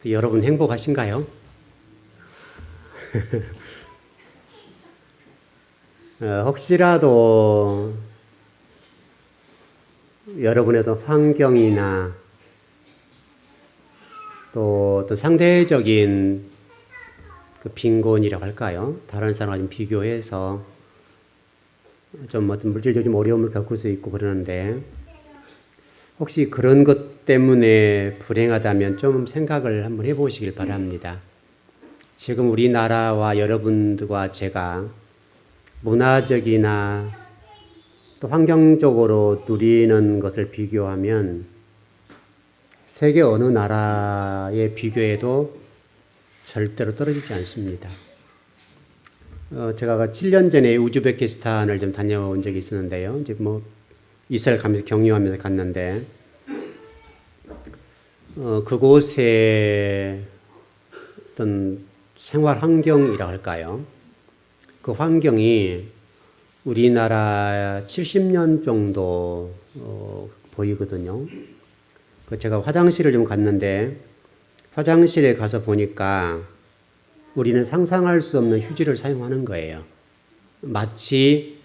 여러분 행복하신가요? 혹시라도 여러분의 어떤 환경이나 또 어떤 상대적인 그 빈곤이라고 할까요? 다른 사람과 좀 비교해서 좀 어떤 물질적인 어려움을 겪을 수 있고 그러는데 혹시 그런 것 때문에 불행하다면 좀 생각을 한번 해보시길 바랍니다. 지금 우리나라와 여러분들과 제가 문화적이나 또 환경적으로 누리는 것을 비교하면 세계 어느 나라에 비교해도 절대로 떨어지지 않습니다. 제가 7년 전에 우즈베키스탄을 좀 다녀온 적이 있었는데요. 이제 이스라엘 가면서 격려하면서 갔는데, 그곳의 어떤 생활 환경이라고 할까요? 그 환경이 우리나라 70년 정도 보이거든요. 제가 화장실을 좀 갔는데 화장실에 가서 보니까 우리는 상상할 수 없는 휴지를 사용하는 거예요. 마치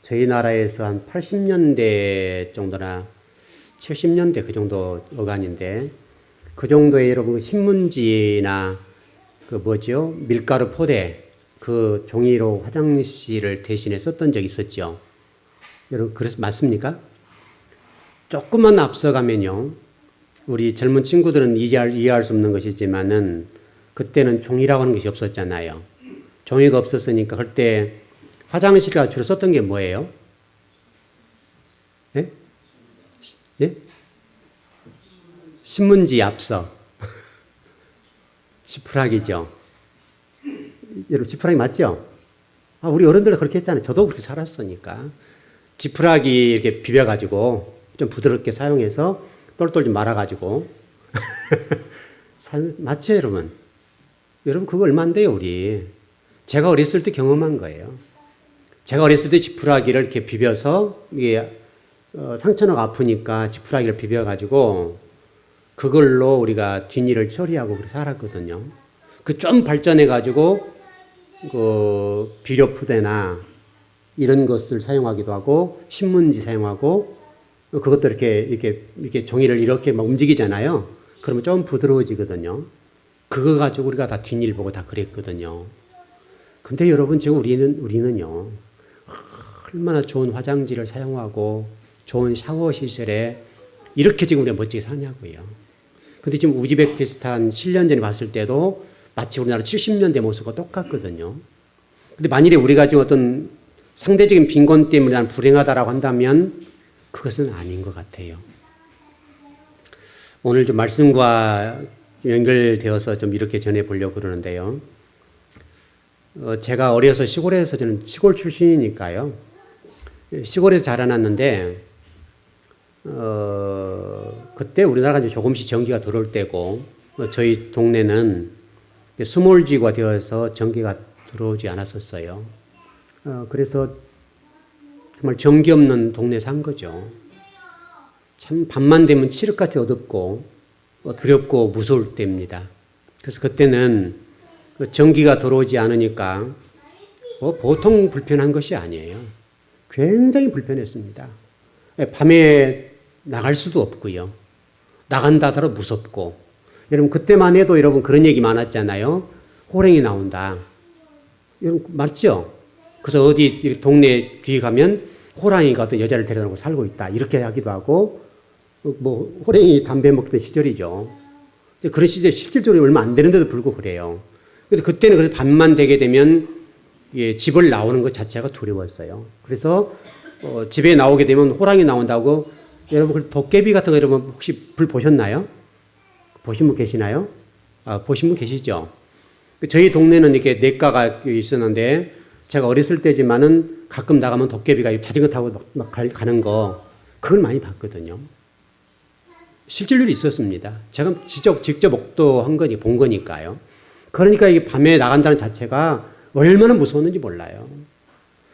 저희 나라에서 한 80년대 정도나 70년대 그 정도 어간인데 그 정도의 여러분 신문지나 밀가루 포대 그 종이로 화장실을 대신에 썼던 적이 있었죠. 여러분 그래서 맞습니까? 조금만 앞서가면요. 우리 젊은 친구들은 이해할 수 없는 것이지만은 그때는 종이라고 하는 것이 없었잖아요. 종이가 없었으니까 그때 화장실에 주로 썼던 게 뭐예요? 예? 예? 신문지 앞서. 지푸라기죠. 여러분 지푸라기 맞죠? 우리 어른들은 그렇게 했잖아요. 저도 그렇게 살았으니까. 지푸라기 이렇게 비벼가지고 좀 부드럽게 사용해서 똘똘 좀 말아가지고. 맞죠, 여러분? 여러분 그거 얼마 안 돼요, 우리. 제가 어렸을 때 경험한 거예요. 제가 어렸을 때 지푸라기를 이렇게 비벼서 이게 상처가 아프니까 지푸라기를 비벼가지고 그걸로 우리가 뒷일을 처리하고 그렇게 살았거든요. 그 좀 발전해가지고 그 비료푸대나 이런 것을 사용하기도 하고 신문지 사용하고 그것도 이렇게 종이를 이렇게 막 움직이잖아요. 그러면 좀 부드러워지거든요. 그거 가지고 우리가 다 뒷일 보고 다 그랬거든요. 근데 여러분 지금 우리는요. 얼마나 좋은 화장지를 사용하고 좋은 샤워 시설에 이렇게 지금 우리가 멋지게 사냐고요. 근데 지금 우즈베키스탄 7년 전에 봤을 때도 마치 우리나라 70년대 모습과 똑같거든요. 근데 만일에 우리가 지금 어떤 상대적인 빈곤 때문에 난 불행하다라고 한다면 그것은 아닌 것 같아요. 오늘 좀 말씀과 연결되어서 좀 이렇게 전해보려고 그러는데요. 제가 어려서 시골에서 저는 시골 출신이니까요. 시골에서 자라났는데 그때 우리나라가 이제 조금씩 전기가 들어올 때고 저희 동네는 스몰지구가 되어서 전기가 들어오지 않았었어요. 그래서 정말 전기 없는 동네 산 거죠. 참 밤만 되면 칠흑같이 어둡고 두렵고 무서울 때입니다. 그래서 그때는 전기가 들어오지 않으니까 보통 불편한 것이 아니에요. 굉장히 불편했습니다. 밤에 나갈 수도 없고요. 나간다 하더라도 무섭고. 여러분 그때만 해도 여러분 그런 얘기 많았잖아요. 호랭이 나온다. 여러분 맞죠? 그래서 어디 동네 뒤에 가면 호랑이가 어떤 여자를 데려다놓고 살고 있다. 이렇게 하기도 하고 호랭이 담배 먹던 시절이죠. 그런 시절 실질적으로 얼마 안 되는데도 불구하고 그래요. 근데 그때는 그래서 밤만 되게 되면 집을 나오는 것 자체가 두려웠어요. 그래서 집에 나오게 되면 호랑이 나온다고 여러분 도깨비 같은 거 여러분 혹시 불 보셨나요? 보신 분 계시나요? 보신 분 계시죠? 저희 동네는 이렇게 냇가가 있었는데 제가 어렸을 때지만은 가끔 나가면 도깨비가 자전거 타고 막 가는 거 그걸 많이 봤거든요. 실질로 있었습니다. 제가 직접 목도한 거니 본 거니까요. 그러니까 이게 밤에 나간다는 자체가 얼마나 무서웠는지 몰라요.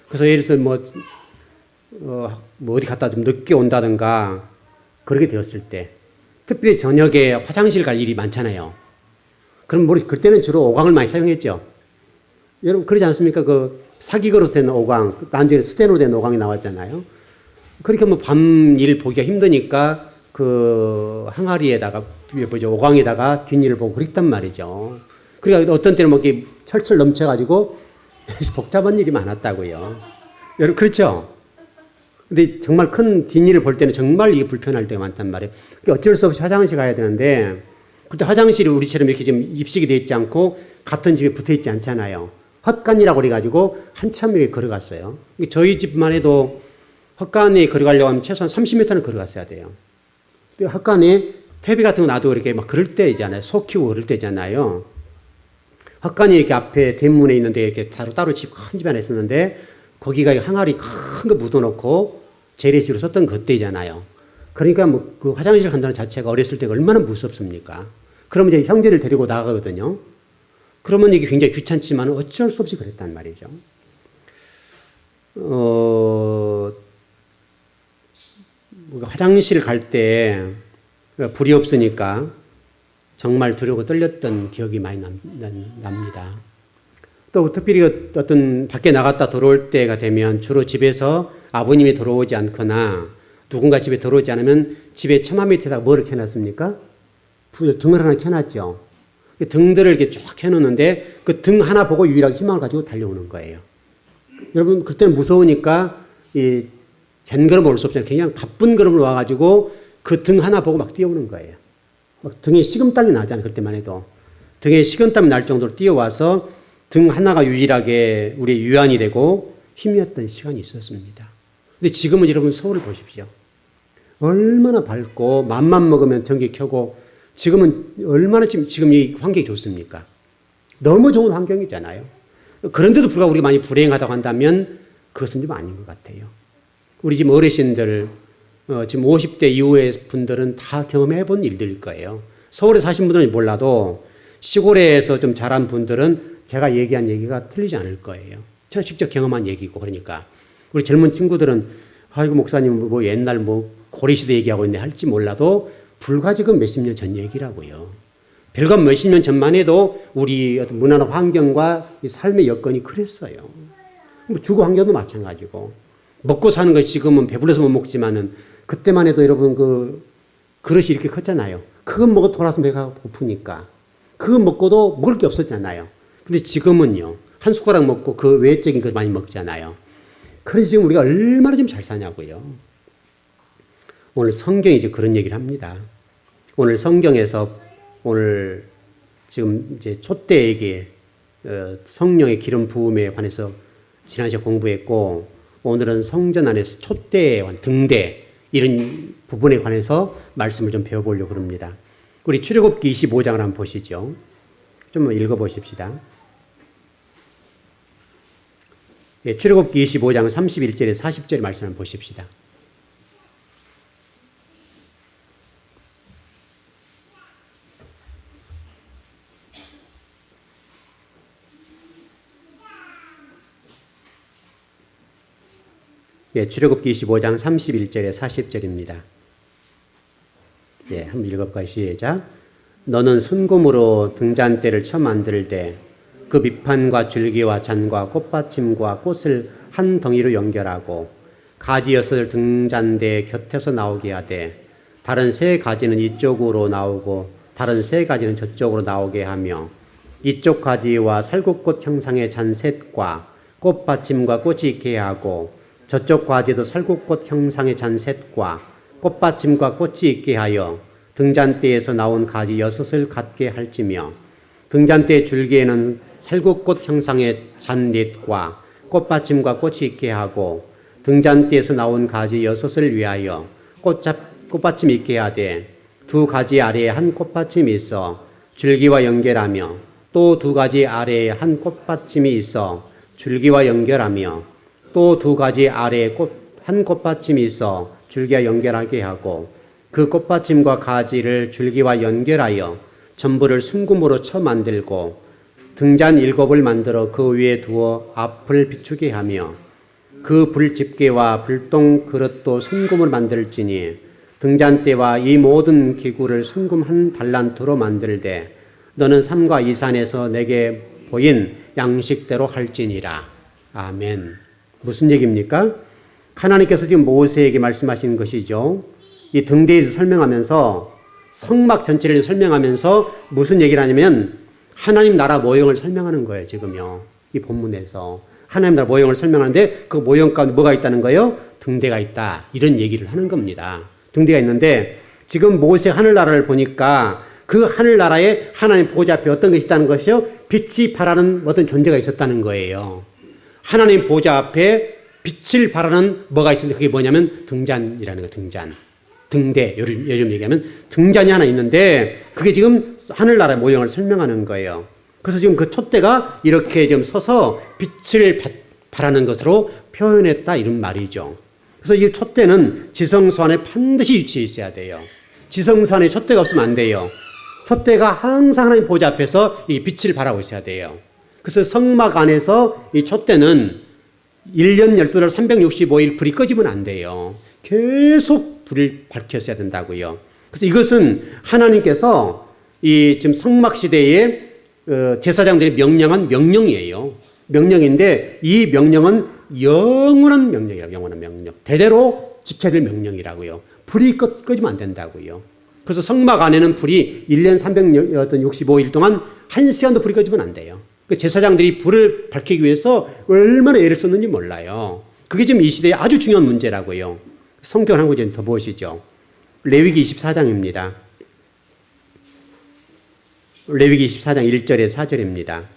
그래서 예를 들어서 어디 갔다 좀 늦게 온다든가 그렇게 되었을 때 특별히 저녁에 화장실 갈 일이 많잖아요. 그럼 그때는 주로 오광을 많이 사용했죠. 여러분 그러지 않습니까? 그 사기거로 된 오광, 나중에 수대로 된 오광이 나왔잖아요. 그렇게 뭐 밤 일 보기가 힘드니까 그 항아리에다가 오광에다가 뒷일을 보고 그랬단 말이죠. 그러니까 어떤 때는 뭐 이렇게 철철 넘쳐가지고 복잡한 일이 많았다고요. 여러분 그렇죠? 근데 정말 큰 뒷일을 볼 때는 정말 이게 불편할 때가 많단 말이에요. 어쩔 수 없이 화장실 가야 되는데 그때 화장실이 우리처럼 이렇게 좀 입식이 되어 있지 않고 같은 집에 붙어 있지 않잖아요. 헛간이라고 그래가지고 한참 이렇게 걸어갔어요. 저희 집만 해도 헛간에 걸어가려고 하면 최소한 30m는 걸어갔어야 돼요. 헛간에 퇴비 같은 거 놔두고 이렇게 막 그럴 때 있잖아요. 소 키우고 그럴 때 있잖아요. 헛간이 이렇게 앞에 대문에 있는데 이렇게 따로 집 큰 집 안에 있었는데 거기가 항아리 큰 거 묻어놓고 재래식으로 썼던 그때잖아요. 그러니까 뭐 그 화장실 간다는 자체가 어렸을 때가 얼마나 무섭습니까? 그러면 이제 형제를 데리고 나가거든요. 그러면 이게 굉장히 귀찮지만 어쩔 수 없이 그랬단 말이죠. 화장실 갈 때 불이 없으니까 정말 두려워 떨렸던 기억이 많이 납니다. 또 특별히 어떤 밖에 나갔다 들어올 때가 되면 주로 집에서 아버님이 들어오지 않거나 누군가 집에 들어오지 않으면 집에 처마 밑에다가 뭐를 켜놨습니까? 등을 하나 켜놨죠. 등들을 이렇게 쫙 켜놓는데 그 등 하나 보고 유일하게 희망을 가지고 달려오는 거예요. 여러분 그때는 무서우니까 이 젠걸음 올 수 없잖아요. 그냥 바쁜 걸음을 와가지고 그 등 하나 보고 막 뛰어오는 거예요. 막 등에 식은땀이 나잖아요. 그때만 해도. 등에 식은땀이 날 정도로 뛰어와서 등 하나가 유일하게 우리의 유안이 되고 힘이었던 시간이 있었습니다. 근데 지금은 여러분 서울을 보십시오. 얼마나 밝고 맘만 먹으면 전기 켜고 지금은 얼마나 지금 이 환경이 좋습니까? 너무 좋은 환경이잖아요. 그런데도 불구하고 우리가 많이 불행하다고 한다면 그것은 좀 아닌 것 같아요. 우리 지금 어르신들, 지금 50대 이후의 분들은 다 경험해 본 일들일 거예요. 서울에 사신 분들은 몰라도 시골에서 좀 자란 분들은 제가 얘기한 얘기가 틀리지 않을 거예요. 제가 직접 경험한 얘기고 그러니까. 우리 젊은 친구들은 아이고 목사님 뭐 옛날 뭐 고려시대 얘기하고 있네 할지 몰라도 불과 지금 몇십 년 전 얘기라고요. 별과 몇십 년 전만 해도 우리 어떤 문화나 환경과 이 삶의 여건이 그랬어요. 뭐 주거 환경도 마찬가지고. 먹고 사는 것이 지금은 배불러서 못 먹지만은 그때만 해도 여러분 그 그릇이 이렇게 컸잖아요. 그거 먹어 돌아서 배가 고프니까. 그거 먹고도 먹을 게 없었잖아요. 근데 지금은요. 한 숟가락 먹고 그 외적인 걸 많이 먹잖아요. 그래서 지금 우리가 얼마나 좀 잘 사냐고요. 오늘 성경이 이제 그런 얘기를 합니다. 오늘 성경에서 오늘 지금 이제 촛대에게 성령의 기름 부음에 관해서 지난 시간에 공부했고 오늘은 성전 안에서 촛대에 관한 등대 이런 부분에 관해서 말씀을 좀 배워보려고 합니다. 우리 출애굽기 25장을 한번 보시죠. 좀 읽어보십시다. 예, 출애굽기 25장 31절에 40절 말씀을 보십시다. 예, 출애굽기 25장 31절에 40절입니다. 예, 한번 읽어볼까요? 시작. 너는 순금으로 등잔대를 쳐 만들 때 그 밑판과 줄기와 잔과 꽃받침과 꽃을 한 덩이로 연결하고 가지 6을 등잔대 곁에서 나오게 하되 다른 3가지는 이쪽으로 나오고 다른 3가지는 저쪽으로 나오게 하며 이쪽 가지와 살구꽃 형상의 잔셋과 꽃받침과 꽃이 있게 하고 저쪽 가지도 살구꽃 형상의 잔셋과 꽃받침과 꽃이 있게 하여 등잔대에서 나온 가지 6을 갖게 할지며 등잔대 줄기에는 살구꽃 형상의 잔넷과 꽃받침과 꽃이 있게 하고 등잔대에서 나온 가지 6을 위하여 꽃받침이 있게 하되 2가지 아래에 한 꽃받침이 있어 줄기와 연결하며 또 2가지 아래에 한 꽃받침이 있어 줄기와 연결하며 또 2가지 아래에 한 꽃받침이 있어 줄기와 연결하게 하고 그 꽃받침과 가지를 줄기와 연결하여 전부를 순금으로 쳐 만들고 등잔 7을 만들어 그 위에 두어 앞을 비추게 하며 그 불집게와 불똥 그릇도 순금을 만들지니 등잔대와 이 모든 기구를 순금 한 달란트로 만들되 너는 삼가 이 산에서 내게 보인 양식대로 할지니라. 아멘. 무슨 얘기입니까? 하나님께서 지금 모세에게 말씀하시는 것이죠. 이 등대에서 설명하면서 성막 전체를 설명하면서 무슨 얘기를 하냐면 하나님 나라 모형을 설명하는 거예요. 지금요. 이 본문에서 하나님 나라 모형을 설명하는데 그 모형 가운데 뭐가 있다는 거예요? 등대가 있다. 이런 얘기를 하는 겁니다. 등대가 있는데 지금 모세 하늘나라를 보니까 그 하늘나라에 하나님 보좌 앞에 어떤 것이 있다는 것이요? 빛이 발하는 어떤 존재가 있었다는 거예요. 하나님 보좌 앞에 빛을 발하는 뭐가 있었는데 그게 뭐냐면 등잔이라는 거예요. 등잔. 등대. 요즘 얘기하면 등잔이 하나 있는데 그게 지금 하늘나라의 모형을 설명하는 거예요. 그래서 지금 그 촛대가 이렇게 좀 서서 빛을 발하는 것으로 표현했다 이런 말이죠. 그래서 이 촛대는 지성소 안에 반드시 위치해 있어야 돼요. 지성소 안에 촛대가 없으면 안 돼요. 촛대가 항상 하나님 보좌 앞에서 이 빛을 발하고 있어야 돼요. 그래서 성막 안에서 이 촛대는 1년 12달 365일 불이 꺼지면 안 돼요. 계속 불을 밝혔어야 된다고요. 그래서 이것은 하나님께서 이 지금 성막 시대에 제사장들이 명령한 명령이에요. 명령인데 이 명령은 영원한 명령이라고. 영원한 명령. 대대로 지켜야 될 명령이라고요. 불이 꺼지면 안 된다고요. 그래서 성막 안에는 불이 1년 365일 동안 1시간도 불이 꺼지면 안 돼요. 그 제사장들이 불을 밝히기 위해서 얼마나 애를 썼는지 몰라요. 그게 지금 이 시대에 아주 중요한 문제라고요. 성경 한 구절 더 보시죠. 레위기 24장입니다. 레위기 24장 1절에 4절입니다.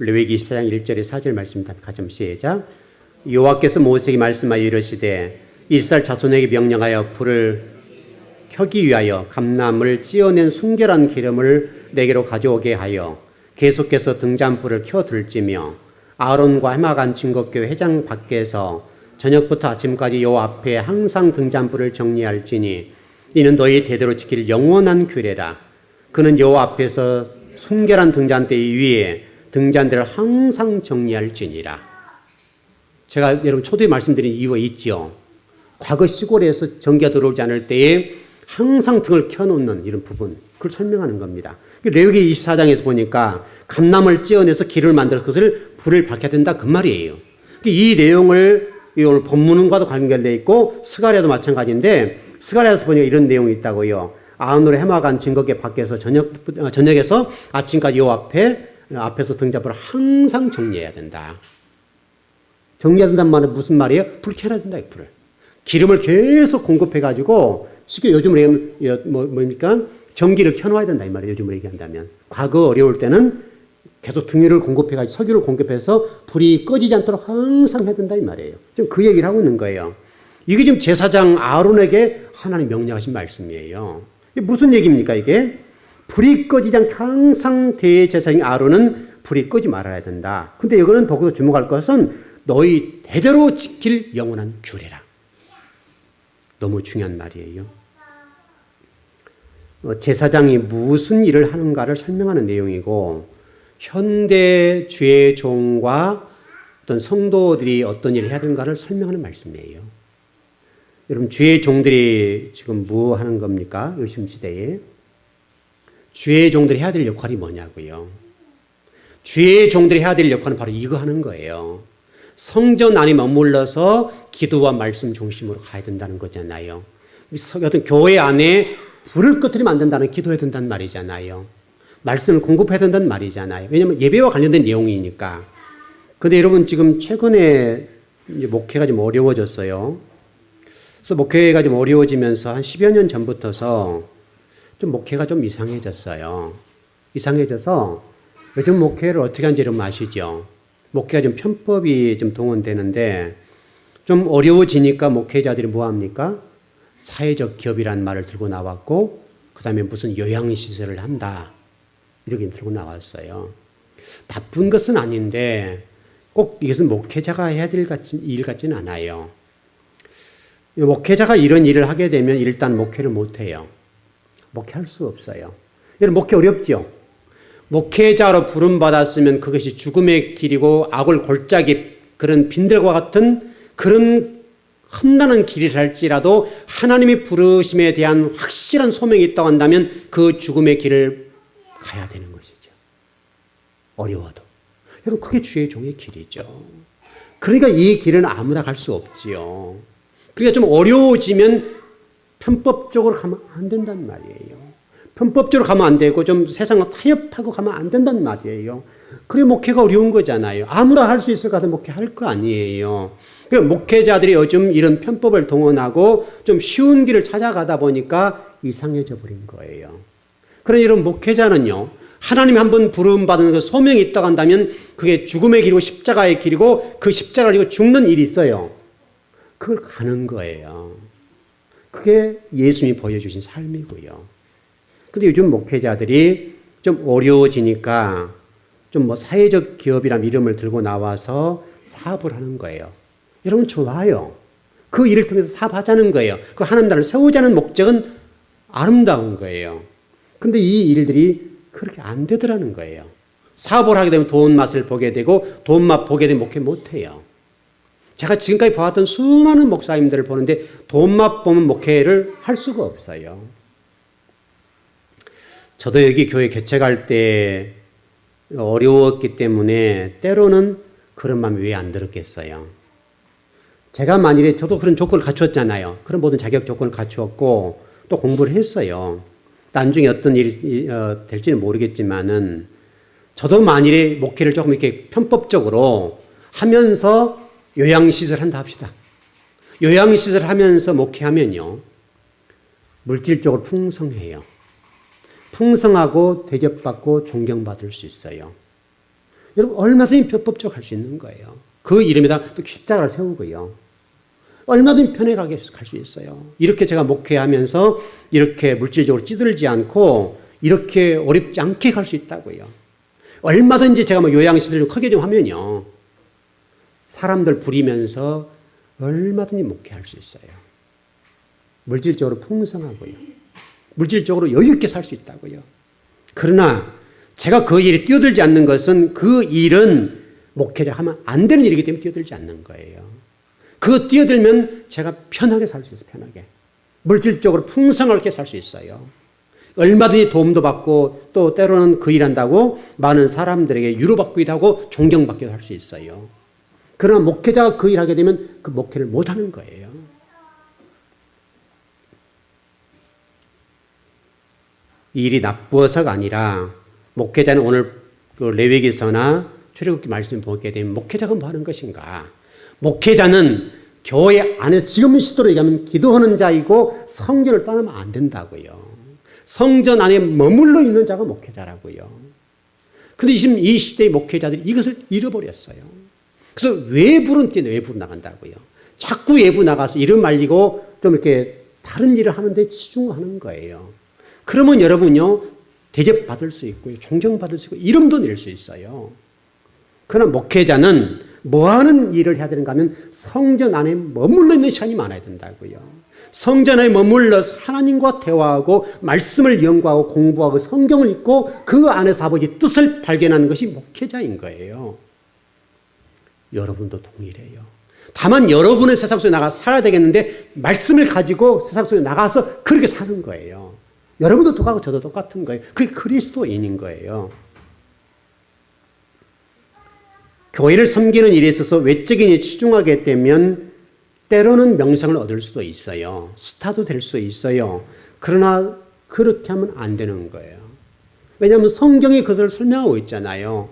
레위기 24장 1절에 4절 말씀 같이 한번 시작. 여호와께서 모세에게 말씀하여 이르시되 이스라엘 자손에게 명령하여 불을 켜기 위하여 감람을 찌어낸 순결한 기름을 내게로 가져오게 하여 계속해서 등잔불을 켜둘지며 아론과 해마간 증거교회 회장 밖에서 저녁부터 아침까지 여호와 앞에 항상 등잔불을 정리할지니 이는 너희 대대로 지킬 영원한 규례라. 그는 여호와 앞에서 순결한 등잔대 위에 등잔대를 항상 정리할지니라. 제가 여러분 초두에 말씀드린 이유가 있죠. 과거 시골에서 전기가 들어오지 않을 때에 항상 등을 켜놓는 이런 부분, 그걸 설명하는 겁니다. 레위기 24장에서 보니까 감람을 찌어내서 기름을 만들어서 그것을 불을 밝혀야 된다 그 말이에요. 이 내용을 오늘 본문과도 관계되어 있고 스가랴도 마찬가지인데 스가랴에서 보니까 이런 내용이 있다고요. 아론으로 해마간 증거궤 밖에서 저녁에서 아침까지 여호와 앞에서 등잔불을 항상 정리해야 된다. 정리해야 된다는 말은 무슨 말이에요? 불 켜야 된다. 불을. 기름을 계속 공급해가지고 쉽게 요즘으로 얘기하면 뭡니까? 전기를 켜놓아야 된다 이 말이에요. 요즘으로 얘기한다면. 과거 어려울 때는 계속 등유를 공급해가지고 석유를 공급해서 불이 꺼지지 않도록 항상 해야 된다 이 말이에요. 지금 그 얘기를 하고 있는 거예요. 이게 지금 제사장 아론에게 하나님 명령하신 말씀이에요. 이게 무슨 얘기입니까 이게? 불이 꺼지지 않게 항상 대제사장인 아론은 불이 끄지 말아야 된다. 근데 이거는 더욱더 주목할 것은 너희 대대로 지킬 영원한 규례라. 너무 중요한 말이에요. 제사장이 무슨 일을 하는가를 설명하는 내용이고 현대 주의 종과 어떤 성도들이 어떤 일을 해야 되는가를 설명하는 말씀이에요. 여러분 주의 종들이 지금 뭐 하는 겁니까? 요즘 시대에. 주의 종들이 해야 될 역할이 뭐냐고요. 주의 종들이 해야 될 역할은 바로 이거 하는 거예요. 성전 안에 머물러서 기도와 말씀 중심으로 가야 된다는 거잖아요. 어떤 교회 안에 불을 꺼뜨리면 안 된다는 기도해야 된다는 말이잖아요. 말씀을 공급해야 된다는 말이잖아요. 왜냐하면 예배와 관련된 내용이니까. 그런데 여러분 지금 최근에 이제 목회가 좀 어려워졌어요. 그래서 목회가 좀 어려워지면서 한 10여 년 전부터서 좀 목회가 좀 이상해졌어요. 이상해져서 요즘 목회를 어떻게 하는지 여러분 아시죠? 목회가 좀 편법이 좀 동원되는데 좀 어려워지니까 목회자들이 뭐 합니까? 사회적 기업이라는 말을 들고 나왔고 그 다음에 무슨 요양시설을 한다. 이렇게 들고 나왔어요. 나쁜 것은 아닌데 꼭 이것은 목회자가 해야 될 일 같지는 않아요. 목회자가 이런 일을 하게 되면 일단 목회를 못해요. 목회할 수 없어요. 여러분, 목회 어렵죠? 목회자로 부름받았으면 그것이 죽음의 길이고 악을 골짜기 그런 빈들과 같은 그런 험난한 길이라 할지라도 하나님의 부르심에 대한 확실한 소명이 있다고 한다면 그 죽음의 길을 가야 되는 것이죠. 어려워도. 여러분, 그게 주의 종의 길이죠. 그러니까 이 길은 아무나 갈 수 없지요. 그러니까 좀 어려워지면 편법적으로 가면 안 된단 말이에요. 편법적으로 가면 안 되고 좀 세상과 타협하고 가면 안 된단 말이에요. 그래 목회가 어려운 거잖아요. 아무나 할 수 있을 것 같은 목회 할 거 아니에요. 그러니까 목회자들이 요즘 이런 편법을 동원하고 좀 쉬운 길을 찾아가다 보니까 이상해져 버린 거예요. 그러니 이런 목회자는요, 하나님이 한번 부름받은 그 소명이 있다고 한다면 그게 죽음의 길이고 십자가의 길이고 그 십자가를 지고 죽는 일이 있어요. 그걸 가는 거예요. 그게 예수님이 보여주신 삶이고요. 근데 요즘 목회자들이 좀 어려워지니까 좀 뭐 사회적 기업이라는 이름을 들고 나와서 사업을 하는 거예요. 여러분, 좋아요. 그 일을 통해서 사업하자는 거예요. 그 하나님 나라를 세우자는 목적은 아름다운 거예요. 근데 이 일들이 그렇게 안 되더라는 거예요. 사업을 하게 되면 돈 맛을 보게 되고 돈 맛 보게 되면 목회 못 해요. 제가 지금까지 봐왔던 수많은 목사님들을 보는데 돈 맛 보면 목회를 할 수가 없어요. 저도 여기 교회 개척할 때 어려웠기 때문에 때로는 그런 마음이 왜 안 들었겠어요. 제가 만일에 저도 그런 조건을 갖추었잖아요. 그런 모든 자격 조건을 갖추었고 또 공부를 했어요. 나중에 어떤 일이 될지는 모르겠지만은 저도 만일에 목회를 조금 이렇게 편법적으로 하면서 요양시설 한다 합시다. 요양시설 하면서 목회하면요, 물질적으로 풍성해요. 풍성하고 대접받고 존경받을 수 있어요. 여러분, 얼마든지 편법적으로 할 수 있는 거예요. 그 이름에다 또 십자가를 세우고요. 얼마든지 편하게 갈 수 있어요. 이렇게 제가 목회하면서 이렇게 물질적으로 찌들지 않고 이렇게 어렵지 않게 갈 수 있다고요. 얼마든지 제가 뭐 요양시설을 크게 좀 하면요, 사람들 부리면서 얼마든지 목회할 수 있어요. 물질적으로 풍성하고요. 물질적으로 여유 있게 살 수 있다고요. 그러나 제가 그 일에 뛰어들지 않는 것은 그 일은 목회자 하면 안 되는 일이기 때문에 뛰어들지 않는 거예요. 그거 뛰어들면 제가 편하게 살 수 있어요. 편하게. 물질적으로 풍성하게 살 수 있어요. 얼마든지 도움도 받고 또 때로는 그 일한다고 많은 사람들에게 위로받기도 하고 존경받기도 할 수 있어요. 그러나 목회자가 그 일하게 되면 그 목회를 못하는 거예요. 이 일이 나쁘어서가 아니라 목회자는 오늘 그 레위기서나 출애굽기 말씀을 보게 되면 목회자가 뭐 하는 것인가? 목회자는 교회 안에서 지금 시대로 얘기하면 기도하는 자이고 성전을 떠나면 안 된다고요. 성전 안에 머물러 있는 자가 목회자라고요. 그런데 지금 이 시대의 목회자들이 이것을 잃어버렸어요. 그래서 외부는 외부로 나간다고요. 자꾸 외부 나가서 이름 알리고 좀 이렇게 다른 일을 하는데 치중하는 거예요. 그러면 여러분요, 대접받을 수 있고요, 존경받을 수 있고, 이름도 낼 수 있어요. 그러나 목회자는 뭐 하는 일을 해야 되는가 하면 성전 안에 머물러 있는 시간이 많아야 된다고요. 성전 안에 머물러서 하나님과 대화하고 말씀을 연구하고 공부하고 성경을 읽고 그 안에서 아버지 뜻을 발견하는 것이 목회자인 거예요. 여러분도 동일해요. 다만 여러분은 세상 속에 나가서 살아야 되겠는데 말씀을 가지고 세상 속에 나가서 그렇게 사는 거예요. 여러분도 똑같고 저도 똑같은 거예요. 그게 그리스도인인 거예요. 교회를 섬기는 일에 있어서 외적인 일에 치중하게 되면 때로는 명성을 얻을 수도 있어요. 스타도 될 수 있어요. 그러나 그렇게 하면 안 되는 거예요. 왜냐하면 성경이 그것을 설명하고 있잖아요.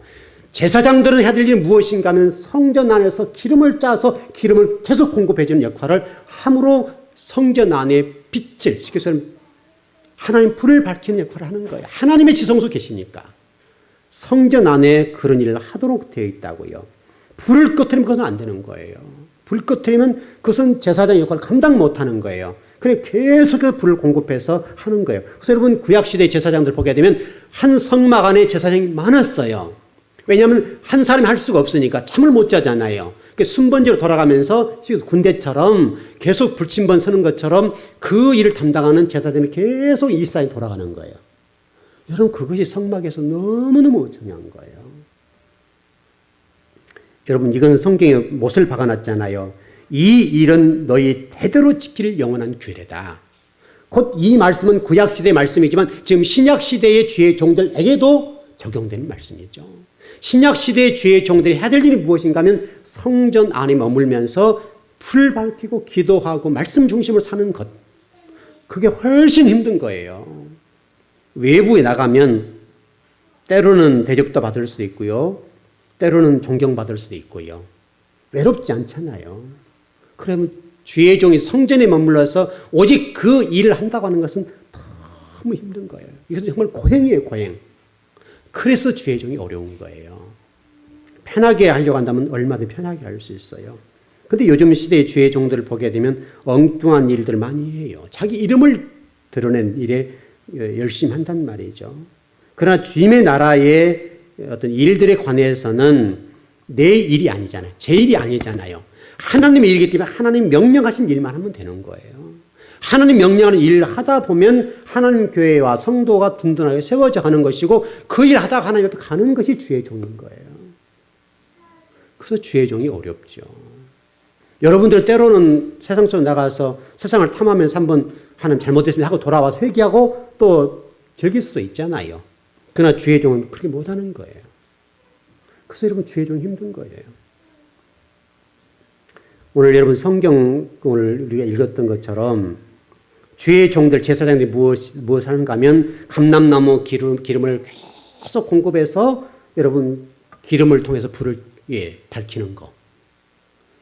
제사장들은 해야 될 일이 무엇인가 하면 성전 안에서 기름을 짜서 기름을 계속 공급해주는 역할을 함으로 성전 안에 빛을, 쉽게 말하면 하나님 불을 밝히는 역할을 하는 거예요. 하나님의 지성소 계시니까. 성전 안에 그런 일을 하도록 되어 있다고요. 불을 꺼뜨리면 그건 안 되는 거예요. 불 꺼뜨리면 그것은 제사장 역할을 감당 못하는 거예요. 그래 계속해서 불을 공급해서 하는 거예요. 그래서 여러분 구약시대의 제사장들 보게 되면 한 성막 안에 제사장이 많았어요. 왜냐하면 한 사람이 할 수가 없으니까 잠을 못 자잖아요. 순번제로 돌아가면서 군대처럼 계속 불침번 서는 것처럼 그 일을 담당하는 제사장이 계속 24시간 돌아가는 거예요. 여러분 그것이 성막에서 너무너무 중요한 거예요. 여러분 이건 성경에 못을 박아놨잖아요. 이 일은 너희 대대로 지킬 영원한 규례다. 곧 이 말씀은 구약시대의 말씀이지만 지금 신약시대의 주의 종들에게도 적용되는 말씀이죠. 신약시대의 주의 종들이 해야 될 일이 무엇인가 하면 성전 안에 머물면서 불 밝히고 기도하고 말씀 중심으로 사는 것. 그게 훨씬 힘든 거예요. 외부에 나가면 때로는 대접도 받을 수도 있고요. 때로는 존경받을 수도 있고요. 외롭지 않잖아요. 그러면 주의 종이 성전에 머물러서 오직 그 일을 한다고 하는 것은 너무 힘든 거예요. 이것은 정말 고행이에요, 고행. 그래서 주의 종이 어려운 거예요. 편하게 하려고 한다면 얼마든지 편하게 할 수 있어요. 그런데 요즘 시대의 주의 종들을 보게 되면 엉뚱한 일들을 많이 해요. 자기 이름을 드러낸 일에 열심히 한단 말이죠. 그러나 주님의 나라의 어떤 일들에 관해서는 내 일이 아니잖아요. 제 일이 아니잖아요. 하나님의 일이기 때문에 하나님 명령하신 일만 하면 되는 거예요. 하나님 명령하는 일을 하다 보면 하나님 교회와 성도가 든든하게 세워져 가는 것이고 그 일 하다가 하나님 옆에 가는 것이 주의 종인 거예요. 그래서 주의 종이 어렵죠. 여러분들 때로는 세상 속으로 나가서 세상을 탐하면서 한번 하나님 잘못됐습니다 하고 돌아와서 회개하고 또 즐길 수도 있잖아요. 그러나 주의 종은 그렇게 못하는 거예요. 그래서 여러분 주의 종은 힘든 거예요. 오늘 여러분 성경을 우리가 읽었던 것처럼 주의 종들 제사장들이 무엇을 하는가 하면 감람나무 기름을 계속 공급해서 여러분 기름을 통해서 불을 밝히는 거.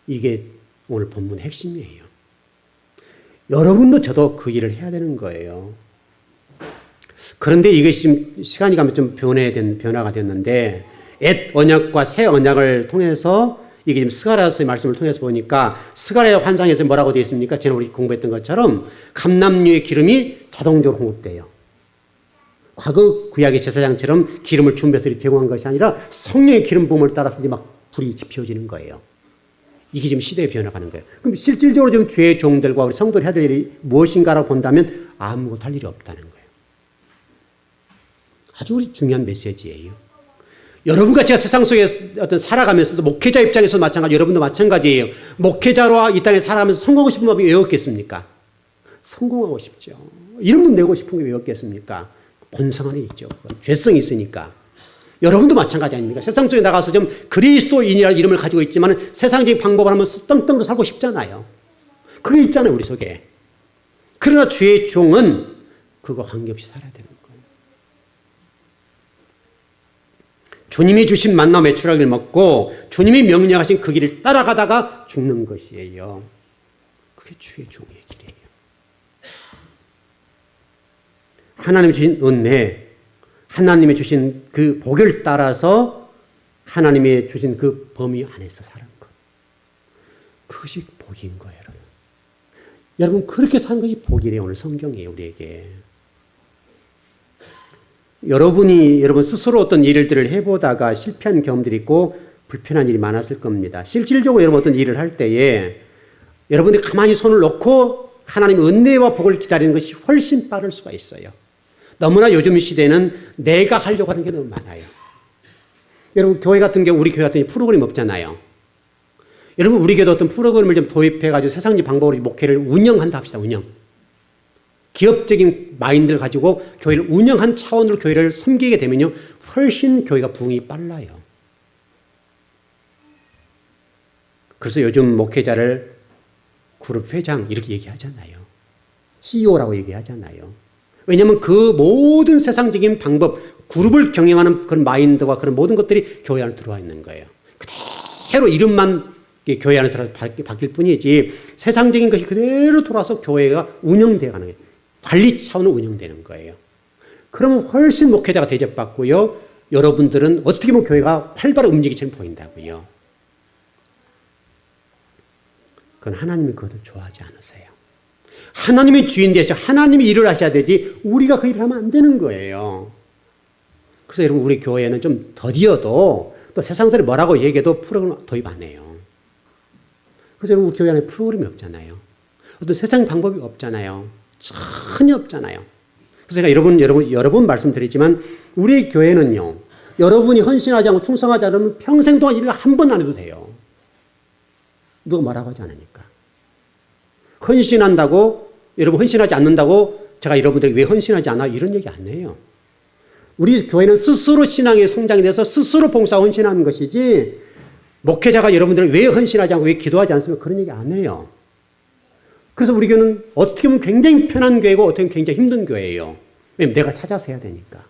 이게 오늘 본문의 핵심이에요. 여러분도 저도 그 일을 해야 되는 거예요. 그런데 이것이 지금 시간이 가면 좀 변화가 됐는데 옛 언약과 새 언약을 통해서 이게 지금 스가랴서의 말씀을 통해서 보니까 스가랴 환상에서 뭐라고 되어 있습니까? 지난 우리 공부했던 것처럼 감람류의 기름이 자동적으로 공급돼요. 과거 구약의 제사장처럼 기름을 준비해서 제공한 것이 아니라 성령의 기름 부음을 따라서 이제 막 불이 지펴지는 거예요. 이게 지금 시대의 변화가는 거예요. 그럼 실질적으로 지금 주의 종들과 우리 성도를 해야 될 일이 무엇인가라고 본다면 아무것도 할 일이 없다는 거예요. 아주 중요한 메시지예요. 여러분과 제가 세상 속에 어떤 살아가면서도 목회자 입장에서 마찬가지, 여러분도 마찬가지예요. 목회자로 이 땅에 살아가면서 성공하고 싶은 마음이 왜 없겠습니까? 성공하고 싶죠. 이름도 내고 싶은 게 왜 없겠습니까? 본성 안에 있죠. 죄성이 있으니까. 여러분도 마찬가지 아닙니까? 세상 속에 나가서 좀 그리스도인이라는 이름을 가지고 있지만 세상적인 방법을 하면서 떵떵으로 살고 싶잖아요. 그게 있잖아요, 우리 속에. 그러나 주의 종은 그거 관계없이 살아야 되는 거예요. 주님이 주신 만나 메추라기를 먹고 주님이 명령하신 그 길을 따라가다가 죽는 것이에요. 그게 주의 종의 길이에요. 하나님이 주신 은혜, 하나님이 주신 그 복을 따라서 하나님이 주신 그 범위 안에서 사는 것. 그것이 복인 거예요, 여러분. 여러분, 그렇게 사는 것이 복이래요. 오늘 성경이에요, 우리에게. 여러분 스스로 어떤 일들을 해보다가 실패한 경험들이 있고 불편한 일이 많았을 겁니다. 실질적으로 여러분 어떤 일을 할 때에 여러분이 가만히 손을 놓고 하나님의 은혜와 복을 기다리는 것이 훨씬 빠를 수가 있어요. 너무나 요즘 시대는 내가 하려고 하는 게 너무 많아요. 여러분 교회 같은 경우 우리 교회 같은 경우 프로그램 없잖아요. 여러분 우리 교회도 어떤 프로그램을 좀 도입해가지고 세상적 방법으로 목회를 운영한다 합시다. 운영. 기업적인 마인드를 가지고 교회를 운영한 차원으로 교회를 섬기게 되면요. 훨씬 교회가 부흥이 빨라요. 그래서 요즘 목회자를 그룹 회장 이렇게 얘기하잖아요. CEO라고 얘기하잖아요. 왜냐하면 그 모든 세상적인 방법, 그룹을 경영하는 그런 마인드와 그런 모든 것들이 교회 안에 들어와 있는 거예요. 그대로 이름만 교회 안에 들어서 바뀔 뿐이지 세상적인 것이 그대로 돌아서 교회가 운영되어 가는 거예요. 관리 차원으로 운영되는 거예요. 그러면 훨씬 목회자가 대접받고요. 여러분들은 어떻게 보면 교회가 활발히 움직이처럼 보인다고요. 그건 하나님이 그것을 좋아하지 않으세요. 하나님이 주인 되셔 하나님이 일을 하셔야 되지 우리가 그 일을 하면 안 되는 거예요. 그래서 여러분 우리 교회는 좀 더디어도 또 세상 사람이 뭐라고 얘기해도 프로그램 도입 안 해요. 그래서 여러분 우리 교회 안에 프로그램이 없잖아요. 어떤 세상 방법이 없잖아요. 전혀 없잖아요. 그래서 제가 여러 번 말씀드리지만 우리 교회는요, 여러분이 헌신하지 않고 충성하지 않으면 평생 동안 일을 한 번 안 해도 돼요. 누가 뭐라고 하지 않으니까. 헌신한다고, 여러분 헌신하지 않는다고 제가 여러분들에게 왜 헌신하지 않아? 이런 얘기 안 해요. 우리 교회는 스스로 신앙의 성장이 돼서 스스로 봉사 헌신하는 것이지, 목회자가 여러분들을 왜 헌신하지 않고 왜 기도하지 않습니까? 그런 얘기 안 해요. 그래서 우리 교회는 어떻게 보면 굉장히 편한 교회고 어떻게 보면 굉장히 힘든 교회예요. 왜냐면 내가 찾아서 해야 되니까.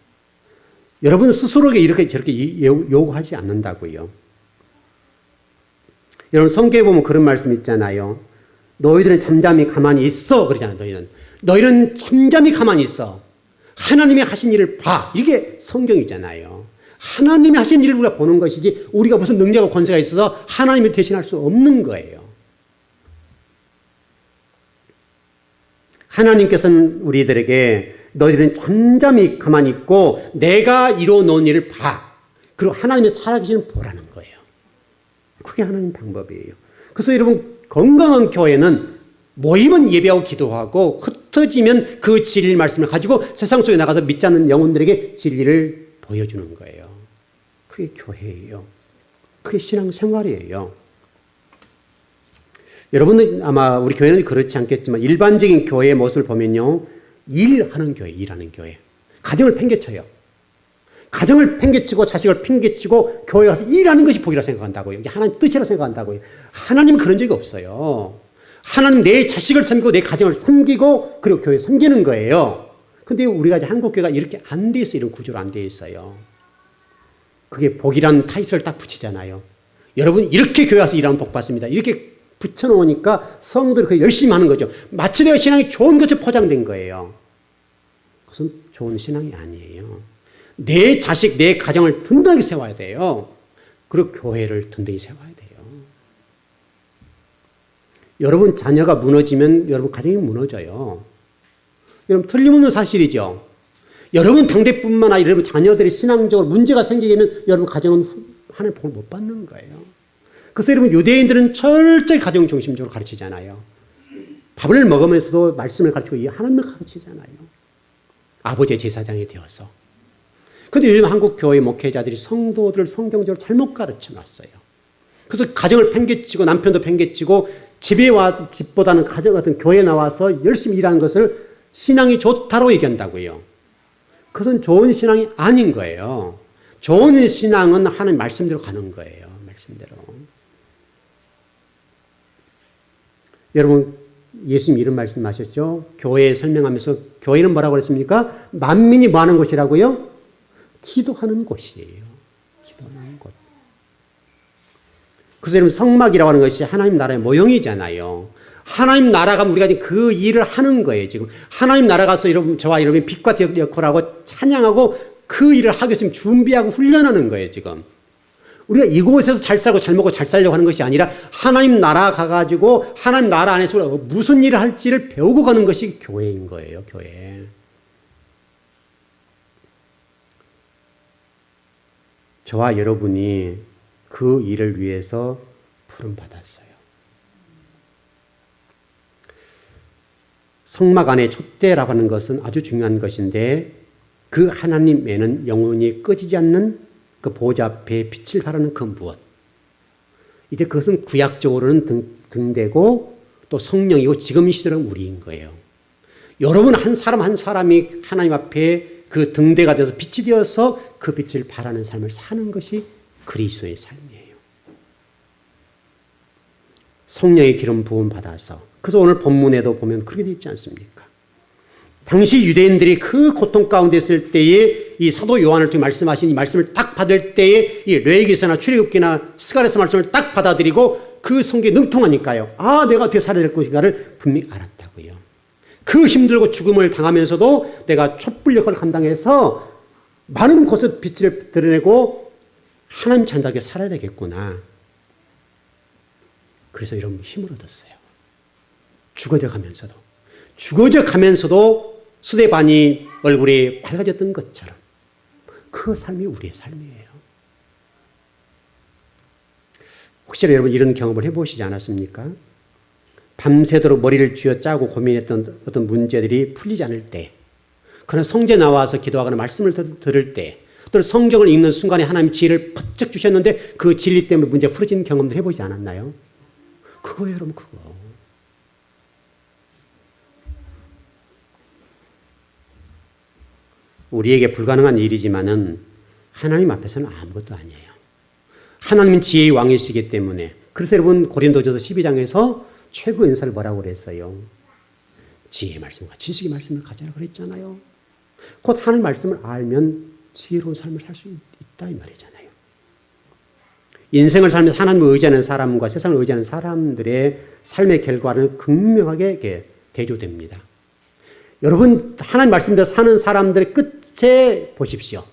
여러분 스스로에게 이렇게 저렇게 요구하지 않는다고요. 여러분 성경에 보면 그런 말씀 있잖아요. 너희들은 잠잠히 가만히 있어. 그러잖아요. 너희는 잠잠히 가만히 있어. 하나님이 하신 일을 봐. 이게 성경이잖아요. 하나님이 하신 일을 우리가 보는 것이지 우리가 무슨 능력과 권세가 있어서 하나님을 대신할 수 없는 거예요. 하나님께서는 우리들에게 너희들은 잠잠히 가만히 있고 내가 이루어 놓은 일을 봐. 그리고 하나님의 살아계시는 보라는 거예요. 그게 하나님 방법이에요. 그래서 여러분 건강한 교회는 모이면 예배하고 기도하고 흩어지면 그 진리 말씀을 가지고 세상 속에 나가서 믿지 않는 영혼들에게 진리를 보여주는 거예요. 그게 교회예요. 그게 신앙생활이에요. 여러분은 아마 우리 교회는 그렇지 않겠지만 일반적인 교회의 모습을 보면요. 일하는 교회, 일하는 교회. 가정을 팽개쳐요. 가정을 팽개치고 자식을 팽개치고 교회 가서 일하는 것이 복이라 생각한다고요. 이게 하나님 뜻이라 생각한다고요. 하나님은 그런 적이 없어요. 하나님 내 자식을 섬기고 내 가정을 섬기고 그리고 교회 섬기는 거예요. 근데 우리가 이제 한국 교회가 이렇게 안 돼 있어요. 이런 구조로 안 돼 있어요. 그게 복이라는 타이틀을 딱 붙이잖아요. 여러분 이렇게 교회 와서 일하면 복 받습니다. 이렇게 붙여놓으니까 성도들이 그 열심히 하는 거죠. 마치 내가 신앙이 좋은 것처럼 포장된 거예요. 그것은 좋은 신앙이 아니에요. 내 자식, 내 가정을 든든하게 세워야 돼요. 그리고 교회를 든든히 세워야 돼요. 여러분 자녀가 무너지면 여러분 가정이 무너져요. 여러분 틀림없는 사실이죠. 여러분 당대뿐만 아니라 여러분 자녀들이 신앙적으로 문제가 생기게 되면 여러분 가정은 하나님의 복을 못 받는 거예요. 그래서 여러분 유대인들은 철저히 가정 중심적으로 가르치잖아요. 밥을 먹으면서도 말씀을 가르치고 하나님을 가르치잖아요. 아버지의 제사장이 되어서. 그런데 요즘 한국 교회 목회자들이 성도들을 성경적으로 잘못 가르쳐 놨어요. 그래서 가정을 팽개치고 남편도 팽개치고 집보다는 가정 같은 교회에 나와서 열심히 일하는 것을 신앙이 좋다고 얘기한다고요. 그것은 좋은 신앙이 아닌 거예요. 좋은 신앙은 하나님 말씀대로 가는 거예요. 말씀대로. 여러분 예수님 이런 말씀하셨죠. 교회 설명하면서 교회는 뭐라고 그랬습니까? 만민이 뭐 하는 곳이라고요? 기도하는 곳이에요. 기도하는 곳. 그래서 여러분 성막이라고 하는 것이 하나님 나라의 모형이잖아요. 하나님 나라 가면 우리가 그 일을 하는 거예요. 지금 하나님 나라 가서 여러분 저와 여러분이 빛과 역할하고 찬양하고 그 일을 하기 위해서 준비하고 훈련하는 거예요. 지금 우리가 이곳에서 잘 살고 잘 먹고 잘 살려고 하는 것이 아니라 하나님 나라 가가지고 하나님 나라 안에서 무슨 일을 할지를 배우고 가는 것이 교회인 거예요. 교회. 저와 여러분이 그 일을 위해서 부름받았어요. 성막 안에 촛대라고 하는 것은 아주 중요한 것인데 그 하나님에는 영원히 꺼지지 않는 그 보좌 앞에 빛을 발하는 그 무엇. 이제 그것은 구약적으로는 등대고 또 성령이고 지금 시대로는 우리인 거예요. 여러분 한 사람 한 사람이 하나님 앞에 그 등대가 되어서 빛이 되어서 그 빛을 발하는 삶을 사는 것이 그리스도의 삶이에요. 성령의 기름 부음 받아서. 그래서 오늘 본문에도 보면 그렇게 되어 있지 않습니까? 당시 유대인들이 그 고통 가운데 있을 때에 이 사도 요한을 통해 말씀하신 이 말씀을 딱 받을 때에 이 레위기서나 출애굽기나 스가랴서 말씀을 딱 받아들이고 그 성경에 능통하니까요. 아, 내가 어떻게 살아야 될 것인가를 분명히 알았다고요. 그 힘들고 죽음을 당하면서도 내가 촛불 역할을 감당해서 많은 곳에 빛을 드러내고 하나님 찬다하게 살아야 되겠구나. 그래서 여러분 힘을 얻었어요. 죽어져 가면서도 스데반이 얼굴이 밝아졌던 것처럼 그 삶이 우리의 삶이에요. 혹시 여러분 이런 경험을 해보시지 않았습니까? 밤새도록 머리를 쥐어짜고 고민했던 어떤 문제들이 풀리지 않을 때 그러나 성전에 나와서 기도하거나 말씀을 들을 때 또는 성경을 읽는 순간에 하나님 지혜를 번쩍 주셨는데 그 진리 때문에 문제가 풀어지는 경험들 해보지 않았나요? 그거예요, 여러분, 그거. 우리에게 불가능한 일이지만은 하나님 앞에서는 아무것도 아니에요. 하나님은 지혜의 왕이시기 때문에. 그래서 여러분 고린도전서 12장에서 최고 은사를 뭐라고 그랬어요? 지혜의 말씀과 지식의 말씀을 가져라 그랬잖아요. 곧 하나님 말씀을 알면 지혜로운 삶을 살 수 있다 이 말이잖아요. 인생을 살면서 하나님을 의지하는 사람과 세상을 의지하는 사람들의 삶의 결과는 극명하게 대조됩니다. 여러분 하나님 말씀대로 사는 사람들의 끝에 보십시오.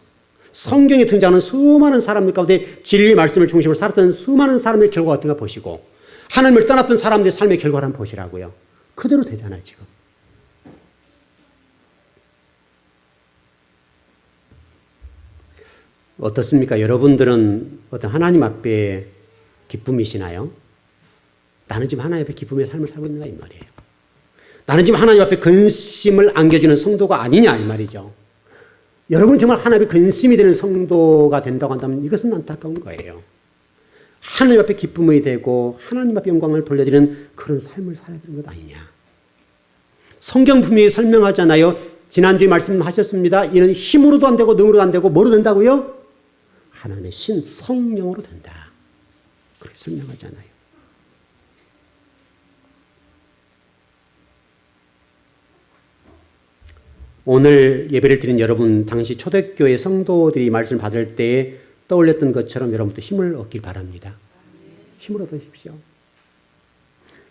성경에 등장하는 수많은 사람들 가운데 진리 말씀을 중심으로 살았던 수많은 사람들의 결과가 어떤가 보시고 하나님을 떠났던 사람들의 삶의 결과를 한번 보시라고요. 그대로 되잖아요, 지금. 어떻습니까? 여러분들은 어떤 하나님 앞에 기쁨이시나요? 나는 지금 하나님 앞에 기쁨의 삶을 살고 있는가 이 말이에요. 나는 지금 하나님 앞에 근심을 안겨주는 성도가 아니냐 이 말이죠. 여러분 정말 하나님 앞에 근심이 되는 성도가 된다고 한다면 이것은 안타까운 거예요. 하나님 앞에 기쁨이 되고 하나님 앞에 영광을 돌려드리는 그런 삶을 살아야 되는 것 아니냐. 성경 분명히 설명하잖아요. 지난주에 말씀하셨습니다. 이는 힘으로도 안 되고 능으로도 안 되고 뭐로 된다고요? 하나님의 신 성령으로 된다. 그렇게 설명하잖아요. 오늘 예배를 드린 여러분, 당시 초대교회 성도들이 말씀을 받을 때 떠올렸던 것처럼 여러분도 힘을 얻길 바랍니다. 힘을 얻으십시오.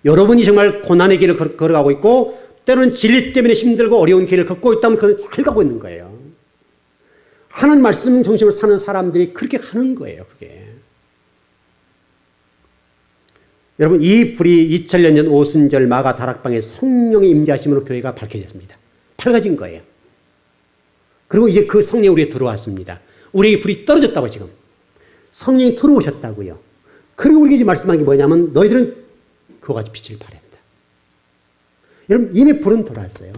여러분이 정말 고난의 길을 걸어가고 있고 때로는 진리 때문에 힘들고 어려운 길을 걷고 있다면 그건 잘 가고 있는 거예요. 하나님 말씀 중심으로 사는 사람들이 그렇게 가는 거예요. 그게. 여러분 이 불이 2000년 전 오순절 마가 다락방에 성령의 임재하심으로 교회가 밝혀졌습니다. 밝아진 거예요. 그리고 이제 그 성령이 우리에 들어왔습니다. 우리에게 불이 떨어졌다고 지금. 성령이 들어오셨다고요. 그리고 우리에게 말씀한 게 뭐냐면 너희들은 그와 같이 빛을 발해야 한다. 여러분 이미 불은 돌아왔어요.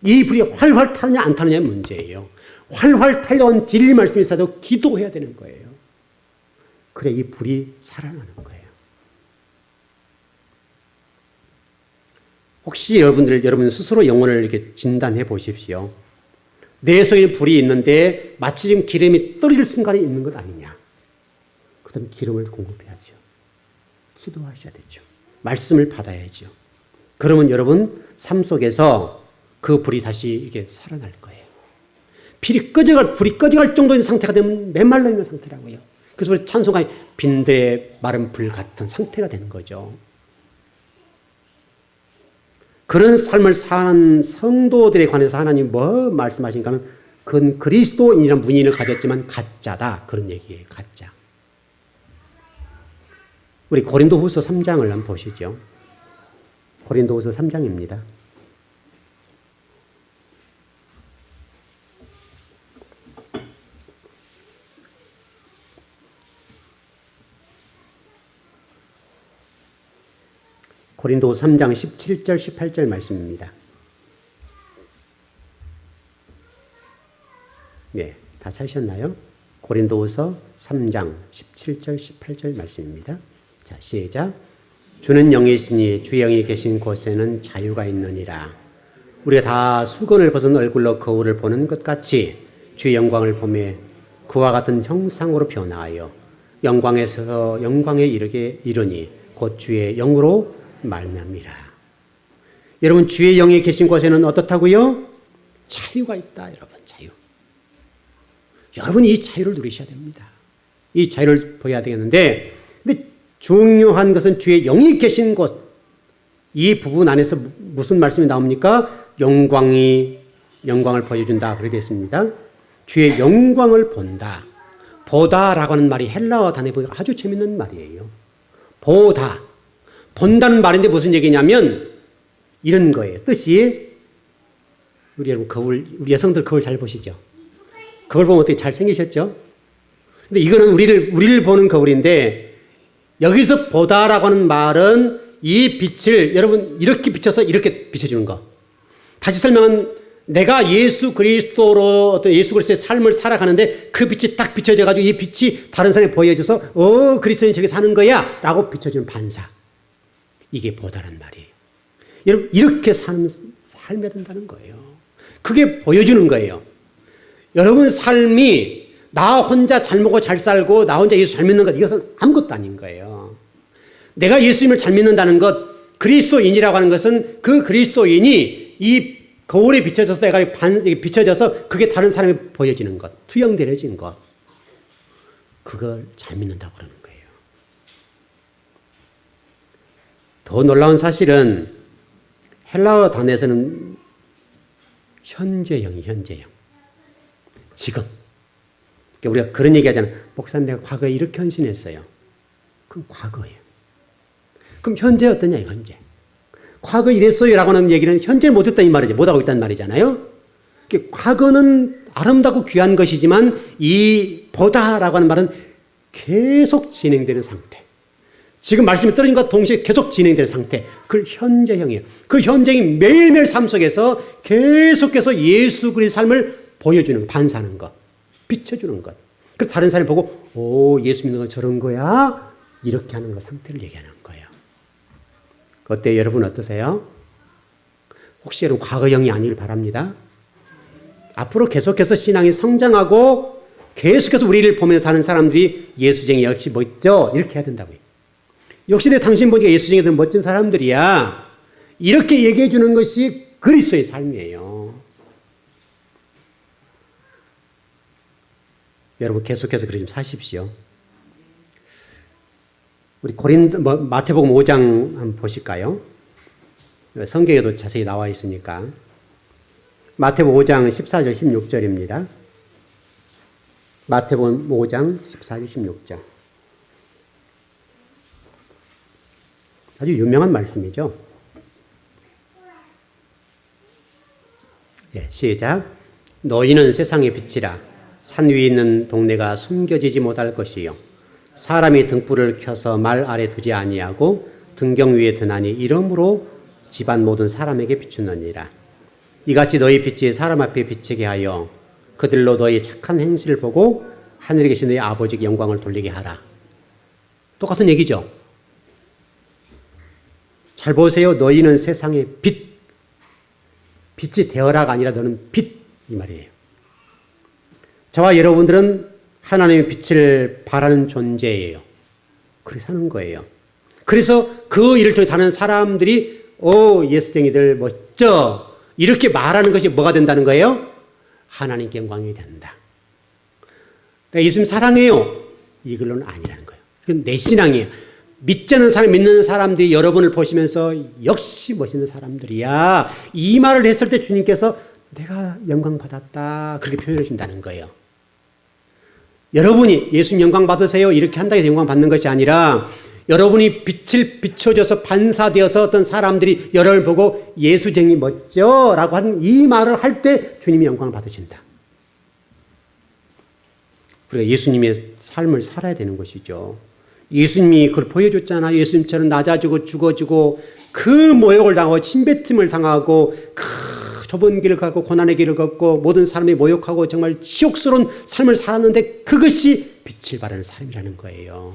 이 불이 활활 타느냐 안 타느냐의 문제예요. 활활 타려온 진리 말씀이 있어도 기도해야 되는 거예요. 그래 이 불이 살아나는 거예요. 혹시 여러분 스스로 영혼을 이렇게 진단해 보십시오. 내 속에 불이 있는데 마치 지금 기름이 떨어질 순간에 있는 것 아니냐. 그 다음에 기름을 공급해야죠. 기도하셔야 되죠. 말씀을 받아야죠. 그러면 여러분 삶 속에서 그 불이 다시 이게 살아날 거예요. 불이 꺼져갈 정도의 상태가 되면 메말라 있는 상태라고요. 그래서 우리 찬송가에 빈대에 마른 불 같은 상태가 되는 거죠. 그런 삶을 사는 성도들에 관해서 하나님 뭐 말씀하신가 하면 그건 그리스도인이라는 문인을 가졌지만 가짜다. 그런 얘기예요. 가짜. 우리 고린도후서 3장을 한번 보시죠. 고린도후서 3장입니다. 고린도후서 3장 17절 18절 말씀입니다. 네, 다 찾으셨나요? 고린도후서 3장 17절 18절 말씀입니다. 자, 시작. 주는 영이시니 주의 영이 계신 곳에는 자유가 있느니라. 우리가 다 수건을 벗은 얼굴로 거울을 보는 것 같이 주의 영광을 보며 그와 같은 형상으로 변화하여 영광에서 영광에 이르니 곧 주의 영으로 말미암이라. 여러분 주의 영이 계신 곳에는 어떻다고요? 자유가 있다. 여러분 자유. 여러분이 이 자유를 누리셔야 됩니다. 이 자유를 보여야 되겠는데 근데 중요한 것은 주의 영이 계신 곳. 이 부분 안에서 무슨 말씀이 나옵니까? 영광을 보여준다. 그렇게 됐습니다. 주의 영광을 본다. 보다라고 하는 말이 헬라어 단어에 보니까 아주 재밌는 말이에요. 보다. 본다는 말인데 무슨 얘기냐면 이런 거예요. 뜻이 우리 여러분 우리 여성들 거울 잘 보시죠? 거울 보면 어떻게 잘 생기셨죠? 근데 이거는 우리를 보는 거울인데 여기서 보다라고 하는 말은 이 빛을 여러분 이렇게 비춰서 이렇게 비춰주는 거. 다시 설명은 내가 예수 그리스도로 어떤 예수 그리스도의 삶을 살아가는데 그 빛이 딱 비춰져 가지고 이 빛이 다른 사람에 보여져서 그리스도인 저기 사는 거야 라고 비춰주는 반사. 이게 보다란 말이에요. 여러분 이렇게 삶해야 된다는 거예요. 그게 보여주는 거예요. 여러분 삶이 나 혼자 잘 먹고 잘 살고 나 혼자 예수 잘 믿는 것 이것은 아무것도 아닌 거예요. 내가 예수님을 잘 믿는다는 것, 그리스도인이라고 하는 것은 그 그리스도인이 이 거울에 비춰져서 내가 비춰져서 그게 다른 사람에 보여지는 것, 투영되어진 것, 그걸 잘 믿는다고 그러는 거예요. 더 놀라운 사실은 헬라어 단어에서는 현재형이 현재형. 지금. 우리가 그런 얘기 하잖아요. 목사님 내가 과거에 이렇게 헌신했어요. 그건 과거예요. 그럼 현재 어떠냐, 현재. 과거 이랬어요 라고 하는 얘기는 현재 못했다 이 말이죠. 못하고 있다는 말이잖아요. 과거는 아름답고 귀한 것이지만 이 보다라고 하는 말은 계속 진행되는 상태. 지금 말씀이 떨어진 것과 동시에 계속 진행되는 상태. 그걸 현재형이에요. 그 현재형이 매일매일 삶 속에서 계속해서 예수 그리스도의 삶을 보여주는, 반사하는 것, 비춰주는 것. 그 다른 사람이 보고 예수 믿는 건 저런 거야? 이렇게 하는 것 상태를 얘기하는 거예요. 어때요? 여러분 어떠세요? 혹시 여러분 과거형이 아니길 바랍니다. 앞으로 계속해서 신앙이 성장하고 계속해서 우리를 보면서 다른 사람들이 예수쟁이 역시 멋져 이렇게 해야 된다고요. 역시 당신 보니까 예수쟁이들 멋진 사람들이야. 이렇게 얘기해 주는 것이 그리스도의 삶이에요. 여러분 계속해서 그렇게 좀 사십시오. 우리 마태복음 5장 한번 보실까요? 성경에도 자세히 나와 있으니까. 마태복음 5장 14절 16절입니다. 마태복음 5장 14절 16절. 아주 유명한 말씀이죠. 예, 시작. 너희는 세상의 빛이라. 산 위에 있는 동네가 숨겨지지 못할 것이요. 사람이 등불을 켜서 말 아래 두지 아니하고 등경 위에 드나니 이러므로 집안 모든 사람에게 비추느니라. 이같이 너희 빛이 사람 앞에 비치게 하여 그들로 너희 착한 행실을 보고 하늘에 계신 너희 아버지께 영광을 돌리게 하라. 똑같은 얘기죠. 잘 보세요. 너희는 세상의 빛. 빛이 되어라가 아니라 너는 빛 이 말이에요. 저와 여러분들은 하나님의 빛을 바라는 존재예요. 그렇게 사는 거예요. 그래서 그 일을 통해 다른 사람들이 예수쟁이들 멋져 이렇게 말하는 것이 뭐가 된다는 거예요? 하나님께 영광이 된다. 그러니까 예수님 사랑해요. 이걸로는 아니라는 거예요. 그건 내 신앙이에요. 믿지 않는 사람, 믿는 사람들이 여러분을 보시면서 역시 멋있는 사람들이야. 이 말을 했을 때 주님께서 내가 영광 받았다. 그렇게 표현해 준다는 거예요. 여러분이 예수님 영광 받으세요. 이렇게 한다고 해서 영광 받는 것이 아니라 여러분이 빛을 비춰줘서 반사되어서 어떤 사람들이 여러분을 보고 예수쟁이 멋져 라고 하는 이 말을 할 때 주님이 영광을 받으신다. 그러니까 예수님의 삶을 살아야 되는 것이죠. 예수님이 그걸 보여줬잖아요. 예수님처럼 낮아지고 죽어지고 그 모욕을 당하고 침뱉음을 당하고 좁은 길을 걷고 고난의 길을 걷고 모든 사람이 모욕하고 정말 치욕스러운 삶을 살았는데 그것이 빛을 발하는 삶이라는 거예요.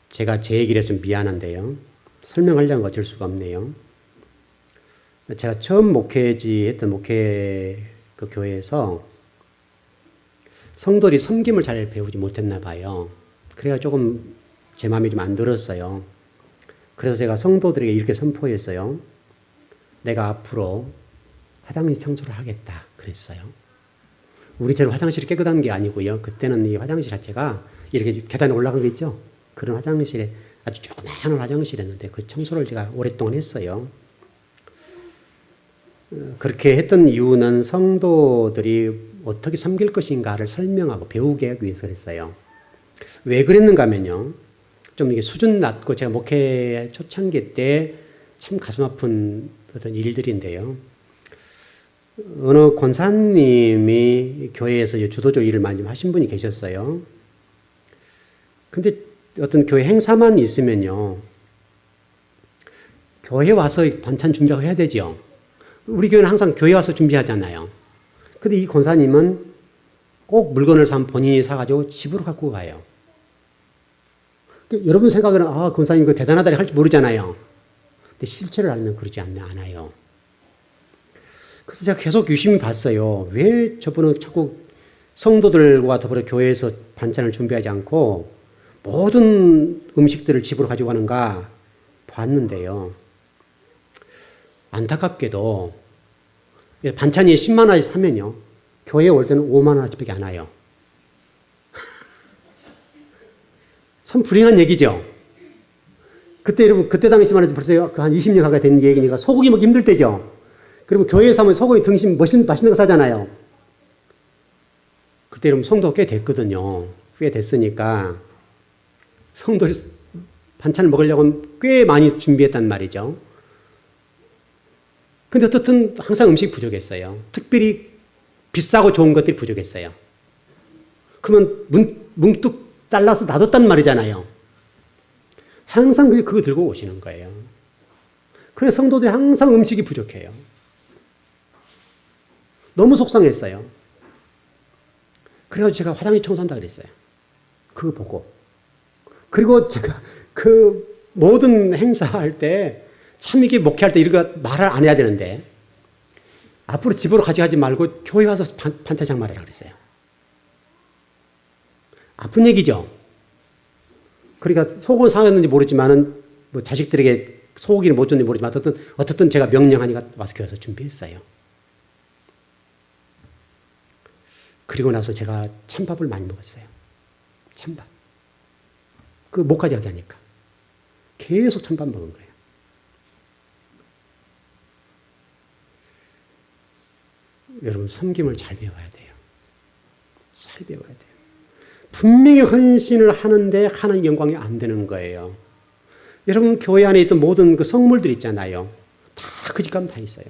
제가 제 얘기를 해서 미안한데요. 설명하려면 어쩔 수가 없네요. 제가 처음 했던 목회 그 교회에서 성도들이 섬김을 잘 배우지 못했나 봐요. 그래가 조금 제 마음이 좀 안 들었어요. 그래서 제가 성도들에게 이렇게 선포했어요. 내가 앞으로 화장실 청소를 하겠다 그랬어요. 우리처럼 화장실이 깨끗한 게 아니고요. 그때는 이 화장실 자체가 이렇게 계단에 올라간 게 있죠. 그런 화장실에 아주 조그마한 화장실이었는데 그 청소를 제가 오랫동안 했어요. 그렇게 했던 이유는 성도들이 어떻게 섬길 것인가를 설명하고 배우게 하기 위해서 했어요. 왜 그랬는가 하면요. 좀 이게 수준 낮고 제가 목회 초창기 때 참 가슴 아픈 어떤 일들인데요. 어느 권사님이 교회에서 주도적 일을 많이 하신 분이 계셨어요. 근데 어떤 교회 행사만 있으면요. 교회 와서 반찬 준비하고 해야 되죠. 우리 교회는 항상 교회 와서 준비하잖아요. 근데 이 권사님은 꼭 물건을 본인이 사가지고 집으로 갖고 가요. 여러분 생각에는, 권사님 그 대단하다 할지 모르잖아요. 근데 실체를 알면 그러지 않아요. 그래서 제가 계속 유심히 봤어요. 왜 저분은 자꾸 성도들과 더불어 교회에서 반찬을 준비하지 않고 모든 음식들을 집으로 가지고 가는가 봤는데요. 안타깝게도 반찬이 10만 원씩 사면요. 교회에 올 때는 5만 원씩밖에 안 와요. 참 불행한 얘기죠. 그때 여러분, 그때 당시만 해도 벌써 한 20년 가까이 된 얘기니까 소고기 먹기 힘들 때죠. 그리고 교회에서 하면 소고기 등심 맛있는 거 사잖아요. 그때 여러분 성도가 꽤 됐거든요. 꽤 됐으니까 성도들이 반찬을 먹으려고 꽤 많이 준비했단 말이죠. 근데 어떻든 항상 음식이 부족했어요. 특별히 비싸고 좋은 것들이 부족했어요. 그러면 뭉뚝 잘라서 놔뒀단 말이잖아요. 항상 그거 들고 오시는 거예요. 그래서 성도들이 항상 음식이 부족해요. 너무 속상했어요. 그래서 제가 화장실 청소한다 그랬어요. 그거 보고. 그리고 제가 그 모든 행사할 때 참 이게 목회할 때 이런 거 말을 안 해야 되는데 앞으로 집으로 가져가지 말고 교회 와서 반찬 장만하라 그랬어요. 아픈 얘기죠. 그러니까 속은 상했는지 모르지만은 뭐 자식들에게 소고기를 못 줬는지 모르지만 어떻든 제가 명령하니까 와서 교회 와서 준비했어요. 그리고 나서 제가 찬밥을 많이 먹었어요. 찬밥. 그 못 가져가게 하니까. 계속 찬밥 먹은 거예요. 여러분, 섬김을 잘 배워야 돼요. 잘 배워야 돼요. 분명히 헌신을 하는데 하는 영광이 안 되는 거예요. 여러분, 교회 안에 있던 모든 그 성물들 있잖아요. 다 그 집값 다 있어요.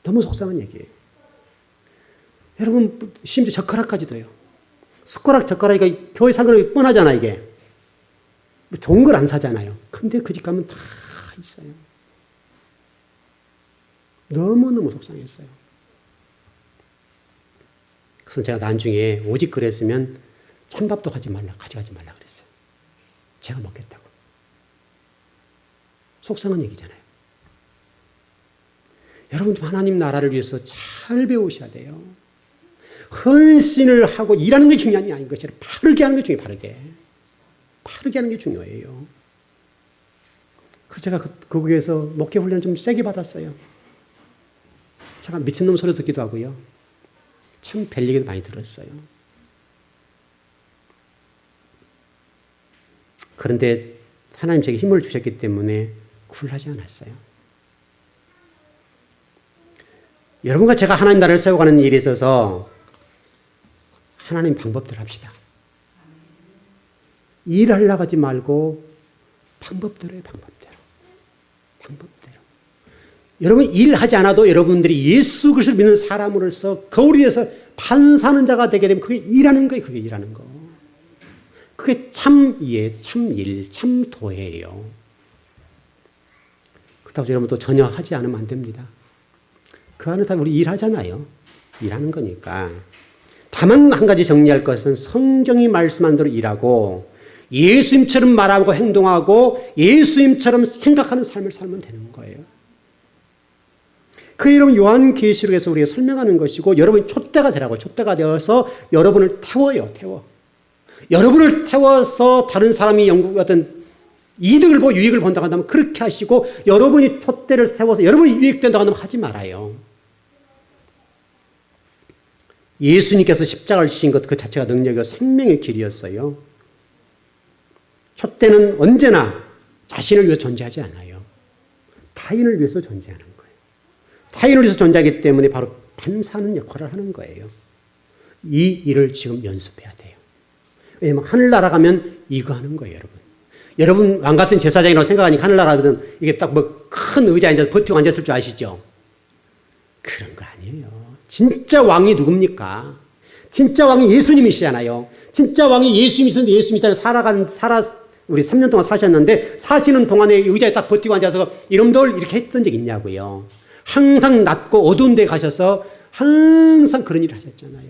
너무 속상한 얘기예요. 여러분, 심지어 젓가락까지도요. 숟가락, 젓가락이 교회 사는 거 뻔하잖아, 이게. 좋은 걸 안 사잖아요. 근데 그 집값은 다 있어요. 너무너무 속상했어요. 그래서 제가 나중에 오직 그랬으면 찬밥도 가져가지 말라 그랬어요. 제가 먹겠다고. 속상한 얘기잖아요. 여러분 좀 하나님 나라를 위해서 잘 배우셔야 돼요. 헌신을 하고 일하는 게 중요한 게 아닌 것이라 바르게 하는 게 중요해요. 바르게 하는 게 중요해요. 그래서 제가 거기에서 목회 훈련을 좀 세게 받았어요. 제가 미친놈 소리 듣기도 하고요. 참 별 얘기도 많이 들었어요. 그런데 하나님 제게 힘을 주셨기 때문에 굴하지 않았어요. 여러분과 제가 하나님 나라를 세워가는 일에 있어서 하나님 방법대로 합시다. 일하려고 하지 말고 방법대로 해요. 방법대로. 여러분 일하지 않아도 여러분들이 예수 그리스도를 믿는 사람으로서 거울에 대해서 판사하는 자가 되게 되면 그게 일하는 거예요. 그게 일하는 거. 그게 참 일, 참 도예요. 그렇다고 여러분 또 전혀 하지 않으면 안 됩니다. 그 안에 다 우리 일하잖아요. 일하는 거니까. 다만 한 가지 정리할 것은 성경이 말씀한 대로 일하고 예수님처럼 말하고 행동하고 예수님처럼 생각하는 삶을 살면 되는 거예요. 그 여러분 요한계시록에서 우리가 설명하는 것이고 여러분이 촛대가 되라고 촛대가 되어서 여러분을 태워요. 여러분을 태워서 다른 사람이 어떤 이득을 보고 유익을 본다고 한다면 그렇게 하시고 여러분이 촛대를 세워서 여러분이 유익된다고 한다면 하지 말아요. 예수님께서 십자가를 지신 것 그 자체가 능력이고 생명의 길이었어요. 촛대는 언제나 자신을 위해서 존재하지 않아요. 타인을 위해서 존재하는 거예요. 타인을 위해서 존재하기 때문에 바로 판사하는 역할을 하는 거예요. 이 일을 지금 연습해야 돼요. 왜냐하면 하늘나라 가면 이거 하는 거예요, 여러분. 여러분 왕 같은 제사장이라고 생각하니까 하늘나라 가면 이게 딱 뭐 큰 의자에 앉아서 버티고 앉았을 줄 아시죠? 그런 거 아니에요. 진짜 왕이 누굽니까? 진짜 왕이 예수님이시잖아요. 진짜 왕이 예수님이셨는데 예수님이 살아간 우리 3년 동안 사셨는데 사시는 동안에 의자에 딱 버티고 앉아서 이놈들 이렇게 했던 적 있냐고요. 항상 낮고 어두운 데 가셔서 항상 그런 일을 하셨잖아요.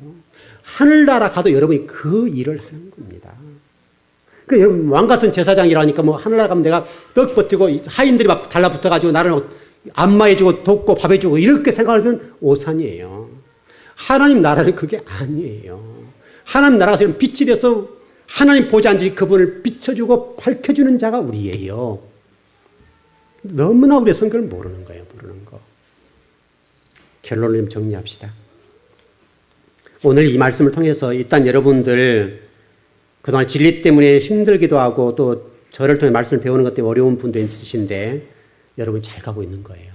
하늘나라 가도 여러분이 그 일을 하는 겁니다. 그 여러분 왕 같은 제사장이라니까 뭐 하늘나라 가면 내가 떡 버티고 하인들이 막 달라붙어가지고 나를 안마해주고 돕고 밥해주고 이렇게 생각하면 오산이에요. 하나님 나라는 그게 아니에요. 하나님 나라가 이런 빛이 돼서 하나님 보지 않지 그분을 비춰주고 밝혀주는 자가 우리예요. 너무나 우리의 성격을 모르는 거예요. 모르는 거. 결론을 좀 정리합시다. 오늘 이 말씀을 통해서 일단 여러분들 그동안 진리 때문에 힘들기도 하고 또 저를 통해 말씀을 배우는 것 때문에 어려운 분도 있으신데 여러분 잘 가고 있는 거예요.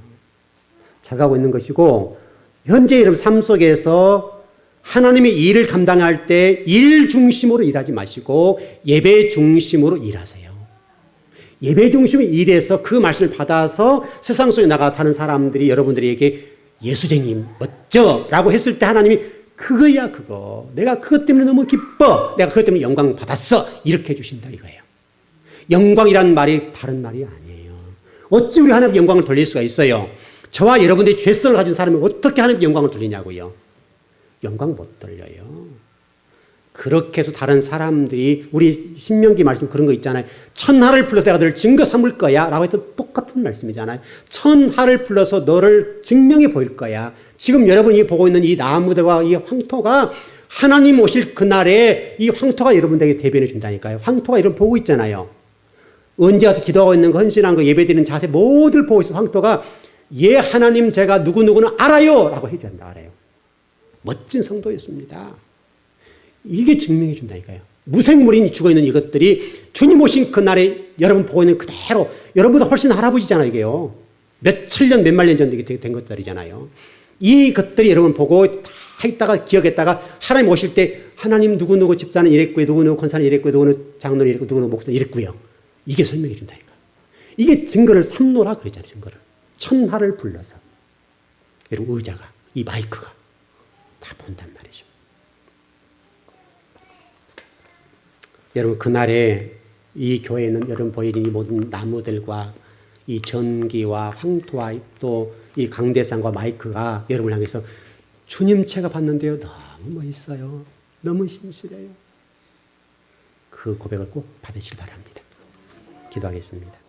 잘 가고 있는 것이고 현재 여러분 삶 속에서 하나님의 일을 감당할 때 일 중심으로 일하지 마시고 예배 중심으로 일하세요. 예배 중심으로 일해서 그 말씀을 받아서 세상 속에 나가는 사람들이 여러분들에게 예수쟁이 멋져 라고 했을 때 하나님이 그거야 그거. 내가 그것 때문에 너무 기뻐. 내가 그것 때문에 영광 받았어. 이렇게 해주신다 이거예요. 영광이란 말이 다른 말이 아니에요. 어찌 우리 하나님께 영광을 돌릴 수가 있어요. 저와 여러분들이 죄성을 가진 사람이 어떻게 하나님께 영광을 돌리냐고요. 영광 못 돌려요. 그렇게 해서 다른 사람들이 우리 신명기 말씀 그런 거 있잖아요. 천하를 불러 내가 너를 증거 삼을 거야 라고 했던 똑같은 말씀이잖아요. 천하를 불러서 너를 증명해 보일 거야. 지금 여러분이 보고 있는 이 나무들과 이 황토가 하나님 오실 그날에 이 황토가 여러분들에게 대변해 준다니까요. 황토가 여러분 보고 있잖아요. 언제 와서 기도하고 있는 거 헌신한 거 예배드리는 자세 모두를 보고 있어서 황토가 예 하나님 제가 누구누구는 알아요 라고 해준다 알아요. 멋진 성도였습니다. 이게 증명해 준다니까요. 무생물이 죽어있는 이것들이 주님 오신 그날에 여러분 보고 있는 그대로 여러분보다 훨씬 할아버지잖아요. 이게요. 몇 천년 몇만 년 전 된 것들이잖아요. 이 것들이 여러분 보고 다 있다가 기억했다가 하나님 오실 때 하나님 누구누구 집사는 이랬고요. 누구누구 권사는 이랬고요. 누구누구 장로는 이랬고 누구누구 목사는 이랬고요. 이게 설명해 준다니까. 이게 증거를 삼노라 그랬잖아요. 증거를. 천하를 불러서. 여러분 의자가 이 마이크가 다 본단 말이죠. 여러분 그날에 이 교회는 여러분 보이는 이 모든 나무들과 이 전기와 황토와 또 이 강대상과 마이크가 여러분을 향해서 주님 제가 봤는데요. 너무 멋있어요. 너무 신실해요. 그 고백을 꼭 받으시길 바랍니다. 기도하겠습니다.